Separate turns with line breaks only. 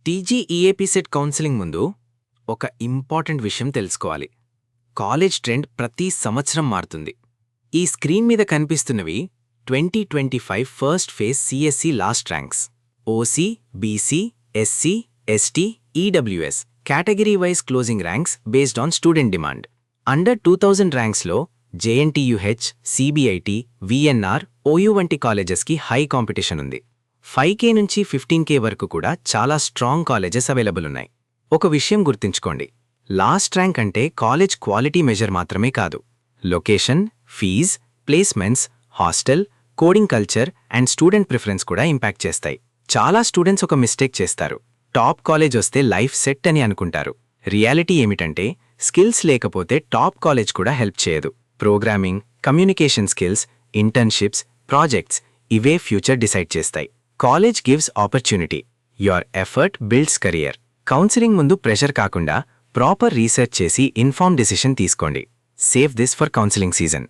టీజీఈఏపీ set counselling ముందు ఒక important విషయం తెలుసుకోవాలి. కాలేజ్ ట్రెండ్ ప్రతి సంవత్సరం మారుతుంది. ఈ స్క్రీన్ మీద కనిపిస్తున్నవి 2025 first phase CSC last ranks. OC, BC, SC, ST, EWS category wise closing ranks based on student demand. Under 2000 ర్యాంక్స్లో జేఎన్టీయూహెచ్, సిబిఐటి, విఎన్ఆర్, ఓయూ వంటి కాలేజెస్కి హై కాంపిటీషన్ ఉంది. 5K నుంచి 15K వరకు కూడా చాలా స్ట్రాంగ్ కాలేజెస్ అవైలబుల్ ఉన్నాయి. ఒక విషయం గుర్తుంచుకోండి, లాస్ట్ ర్యాంక్ అంటే కాలేజ్ క్వాలిటీ మెజర్ మాత్రమే కాదు. Location, fees, placements, hostel, coding culture and student preference కూడా ఇంపాక్ట్ చేస్తాయి. చాలా స్టూడెంట్స్ ఒక మిస్టేక్ చేస్తారు. టాప్ కాలేజ్ వస్తే లైఫ్ సెట్ అని అనుకుంటారు. రియాలిటీ ఏమిటంటే స్కిల్స్ లేకపోతే టాప్ కాలేజ్ కూడా హెల్ప్ చేయదు. Programming, communication skills, internships, projects ఇవే ఫ్యూచర్ డిసైడ్ చేస్తాయి. College gives opportunity, your effort builds career. Counselling ముందు ప్రెషర్ కాకుండా ప్రాపర్ రీసెర్చ్ చేసి ఇన్ఫార్మ్ డిసిషన్ తీసుకోండి. Save this for counselling season.